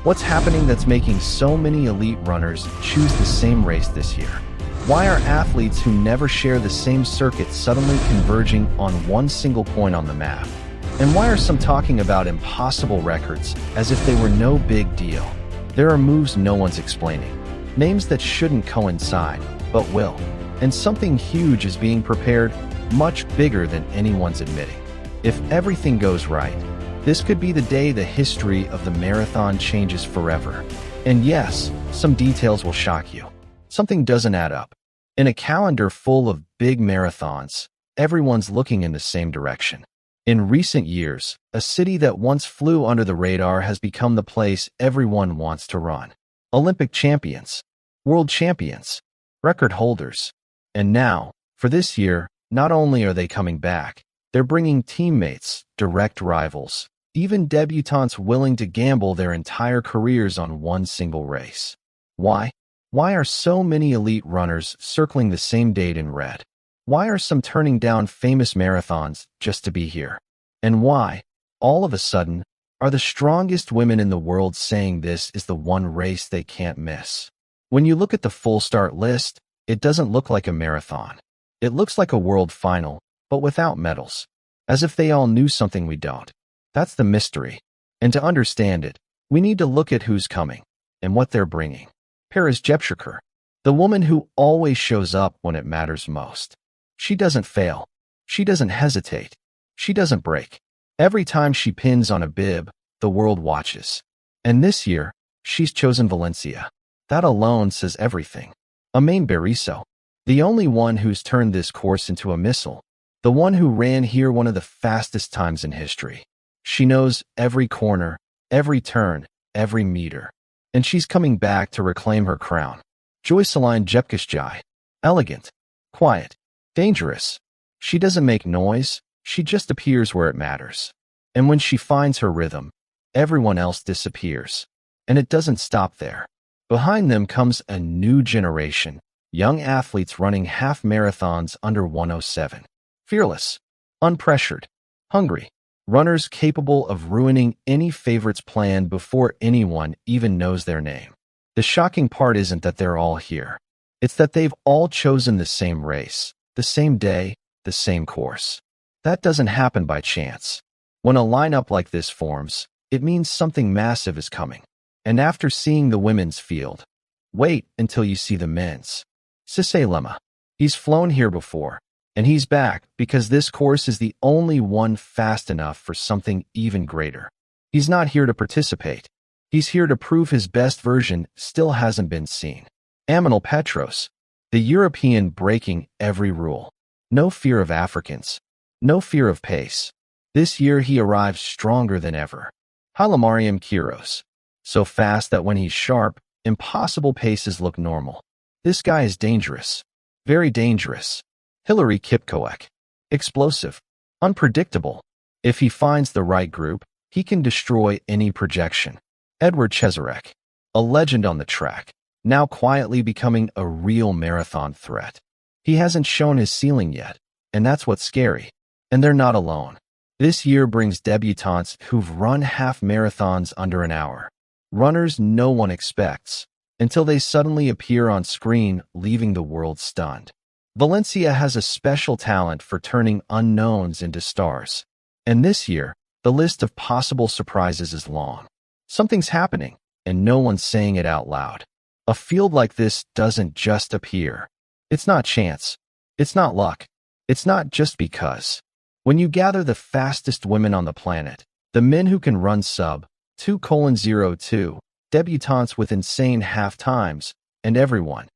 What's happening that's making so many elite runners choose the same race this year? Why are athletes who never share the same circuit suddenly converging on one single point on the map? And why are some talking about impossible records as if they were no big deal? There are moves no one's explaining, names that shouldn't coincide, but will. And something huge is being prepared, much bigger than anyone's admitting. If everything goes right, this could be the day the history of the marathon changes forever. And yes, some details will shock you. Something doesn't add up. In a calendar full of big marathons, everyone's looking in the same direction. In recent years, a city that once flew under the radar has become the place everyone wants to run. Olympic champions, world champions, record holders. And now, for this year, not only are they coming back, they're bringing teammates, direct rivals, even debutantes willing to gamble their entire careers on one single race. Why? Why are so many elite runners circling the same date in red? Why are some turning down famous marathons just to be here? And why, all of a sudden, are the strongest women in the world saying this is the one race they can't miss? When you look at the full start list, it doesn't look like a marathon. It looks like a world final, but without medals. As if they all knew something we don't. That's the mystery. And to understand it, we need to look at who's coming and what they're bringing. Peres Jepchirchir, the woman who always shows up when it matters most. She doesn't fail. She doesn't hesitate. She doesn't break. Every time she pins on a bib, the world watches. And this year, she's chosen Valencia. That alone says everything. Amane Beriso, the only one who's turned this course into a missile. The one who ran here one of the fastest times in history. She knows every corner, every turn, every meter. And she's coming back to reclaim her crown. Joyciline Jepkosgei, elegant, quiet, dangerous. She doesn't make noise, she just appears where it matters. And when she finds her rhythm, everyone else disappears. And it doesn't stop there. Behind them comes a new generation, young athletes running half marathons under 107. Fearless, unpressured, hungry, runners capable of ruining any favorite's plan before anyone even knows their name. The shocking part isn't that they're all here. It's that they've all chosen the same race, the same day, the same course. That doesn't happen by chance. When a lineup like this forms, it means something massive is coming. And after seeing the women's field, wait until you see the men's. Sisay Lemma. He's flown here before, and he's back because this course is the only one fast enough for something even greater. He's not here to participate. He's here to prove his best version still hasn't been seen. Amanal Petros, the European breaking every rule. No fear of Africans. No fear of pace. This year he arrives stronger than ever. Valencia Marathon. So fast that when he's sharp, impossible paces look normal. This guy is dangerous. Very dangerous. Joyciline Jepkosgei. Explosive. Unpredictable. If he finds the right group, he can destroy any projection. Edward Cheserek. A legend on the track, now quietly becoming a real marathon threat. He hasn't shown his ceiling yet, and that's what's scary. And they're not alone. This year brings debutantes who've run half marathons under an hour. Runners no one expects, until they suddenly appear on screen, leaving the world stunned. Valencia has a special talent for turning unknowns into stars. And this year, the list of possible surprises is long. Something's happening, and no one's saying it out loud. A field like this doesn't just appear. It's not chance. It's not luck. It's not just because. When you gather the fastest women on the planet, the men who can run sub 2:02, debutantes with insane half times, and everyone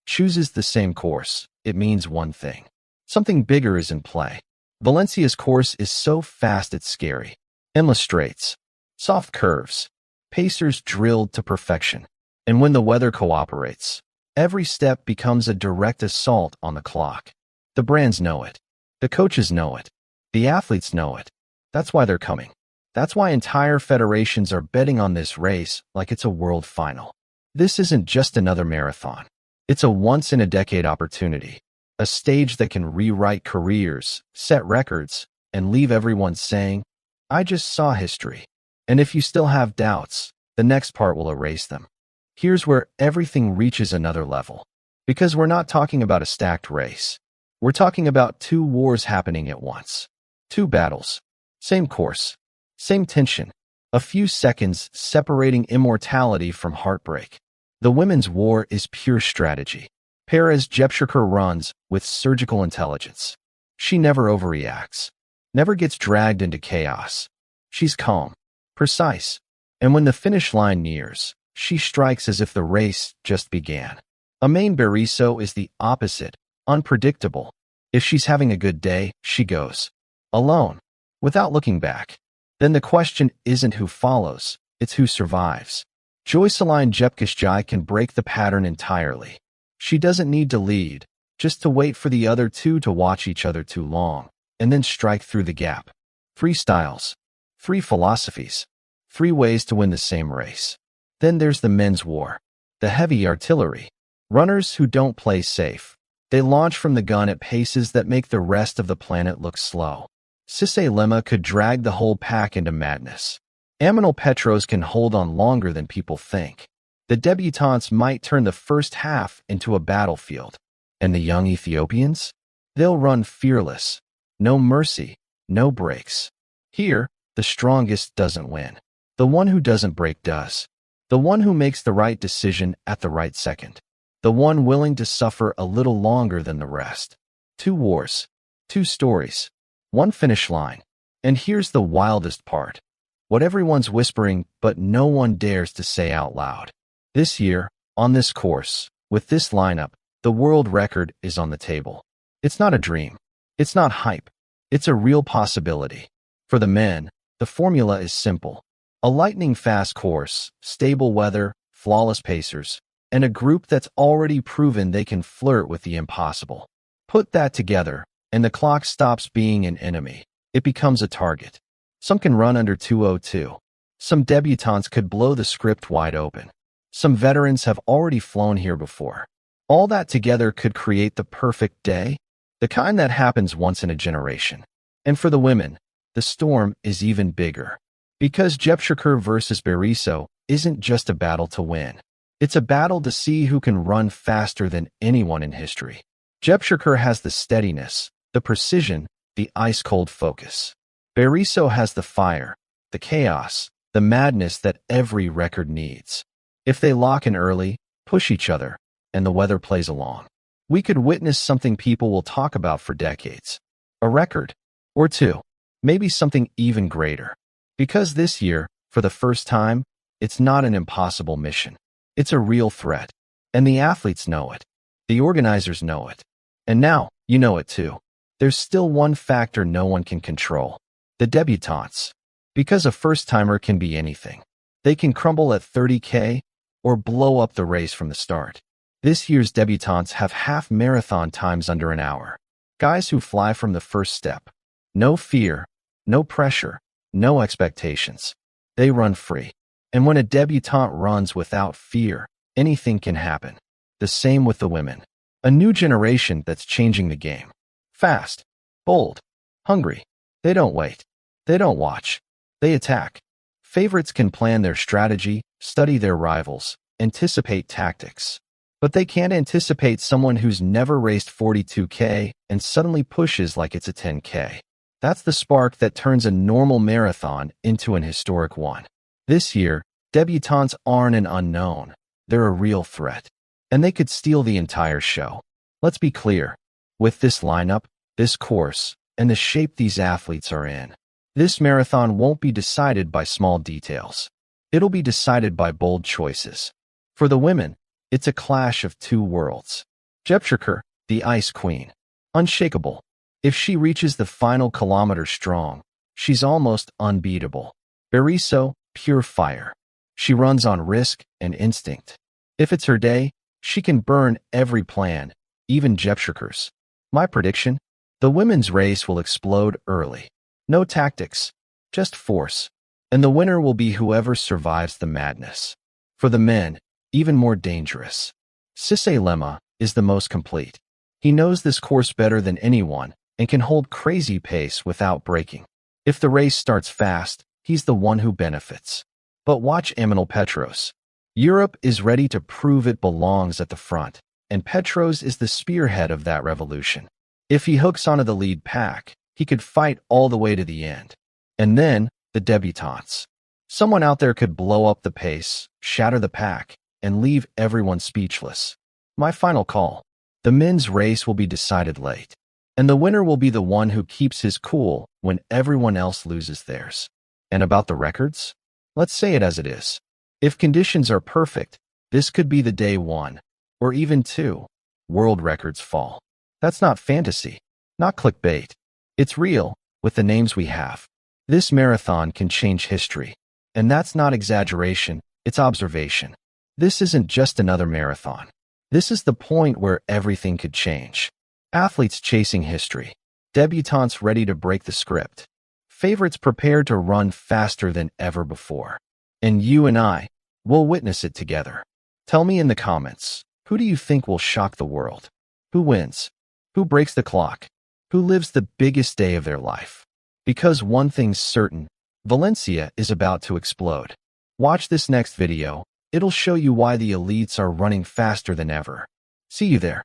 chooses the same course, it means one thing. Something bigger is in play. Valencia's course is so fast it's scary. Endless straights, soft curves, pacers drilled to perfection. And when the weather cooperates, every step becomes a direct assault on the clock. The brands know it. The coaches know it. The athletes know it. That's why they're coming. That's why entire federations are betting on this race like it's a world final. This isn't just another marathon. It's a once-in-a-decade opportunity. A stage that can rewrite careers, set records, and leave everyone saying, I just saw history. And if you still have doubts, the next part will erase them. Here's where everything reaches another level. Because we're not talking about a stacked race. We're talking about two wars happening at once. Two battles. Same course. Same tension. A few seconds separating immortality from heartbreak. The women's war is pure strategy. Peres Jepchirchir runs with surgical intelligence. She never overreacts. Never gets dragged into chaos. She's calm. Precise. And when the finish line nears, she strikes as if the race just began. Amane Beriso is the opposite, unpredictable. If she's having a good day, she goes. Alone. Without looking back. Then the question isn't who follows, it's who survives. Joyciline Jepkosgei can break the pattern entirely. She doesn't need to lead, just to wait for the other two to watch each other too long, and then strike through the gap. 3 styles. 3 philosophies. 3 ways to win the same race. Then there's the men's war. The heavy artillery. Runners who don't play safe. They launch from the gun at paces that make the rest of the planet look slow. Sisay Lemma could drag the whole pack into madness. Amanal Petros can hold on longer than people think. The debutants might turn the first half into a battlefield. And the young Ethiopians? They'll run fearless. No mercy, no breaks. Here, the strongest doesn't win. The one who doesn't break does. The one who makes the right decision at the right second. The one willing to suffer a little longer than the rest. 2 wars. 2 stories. 1 finish line. And here's the wildest part. What everyone's whispering, but no one dares to say out loud. This year, on this course, with this lineup, the world record is on the table. It's not a dream. It's not hype. It's a real possibility. For the men, the formula is simple. A lightning-fast course, stable weather, flawless pacers, and a group that's already proven they can flirt with the impossible. Put that together, and the clock stops being an enemy. It becomes a target. Some can run under 2:02. Some debutantes could blow the script wide open. Some veterans have already flown here before. All that together could create the perfect day, the kind that happens once in a generation. And for the women, the storm is even bigger. Because Jepchirchir versus Beriso isn't just a battle to win. It's a battle to see who can run faster than anyone in history. Jepchirchir has the steadiness, the precision, the ice-cold focus. Beriso has the fire, the chaos, the madness that every record needs. If they lock in early, push each other, and the weather plays along, we could witness something people will talk about for decades. A record. Or 2. Maybe something even greater. Because this year, for the first time, it's not an impossible mission. It's a real threat. And the athletes know it. The organizers know it. And now, you know it too. There's still one factor no one can control. The debutantes. Because a first-timer can be anything. They can crumble at 30K or blow up the race from the start. This year's debutantes have half-marathon times under an hour. Guys who fly from the first step. No fear, no pressure, no expectations. They run free. And when a debutante runs without fear, anything can happen. The same with the women. A new generation that's changing the game. Fast, bold, hungry. They don't wait. They don't watch. They attack. Favorites can plan their strategy, study their rivals, anticipate tactics. But they can't anticipate someone who's never raced 42K and suddenly pushes like it's a 10K. That's the spark that turns a normal marathon into an historic one. This year, debutantes aren't an unknown. They're a real threat. And they could steal the entire show. Let's be clear. With this lineup, this course, and the shape these athletes are in, this marathon won't be decided by small details. It'll be decided by bold choices. For the women, it's a clash of 2 worlds. Jepchirchir, the ice queen. Unshakable. If she reaches the final kilometer strong, she's almost unbeatable. Beriso, pure fire. She runs on risk and instinct. If it's her day, she can burn every plan, even Jepchirchir's. My prediction? The women's race will explode early. No tactics, just force. And the winner will be whoever survives the madness. For the men, even more dangerous. Sisay Lemma is the most complete. He knows this course better than anyone and can hold crazy pace without breaking. If the race starts fast, he's the one who benefits. But watch Amanal Petros. Europe is ready to prove it belongs at the front, and Petros is the spearhead of that revolution. If he hooks onto the lead pack, he could fight all the way to the end. And then, the debutants. Someone out there could blow up the pace, shatter the pack, and leave everyone speechless. My final call. The men's race will be decided late, and the winner will be the one who keeps his cool when everyone else loses theirs. And about the records? Let's say it as it is. If conditions are perfect, this could be the day 1, or even 2, world records fall. That's not fantasy, not clickbait. It's real, with the names we have. This marathon can change history. And that's not exaggeration, it's observation. This isn't just another marathon. This is the point where everything could change. Athletes chasing history. Debutantes ready to break the script. Favorites prepared to run faster than ever before. And you and I will witness it together. Tell me in the comments, who do you think will shock the world? Who wins? Who breaks the clock? Who lives the biggest day of their life? Because one thing's certain, Valencia is about to explode. Watch this next video. It'll show you why the elites are running faster than ever. See you there.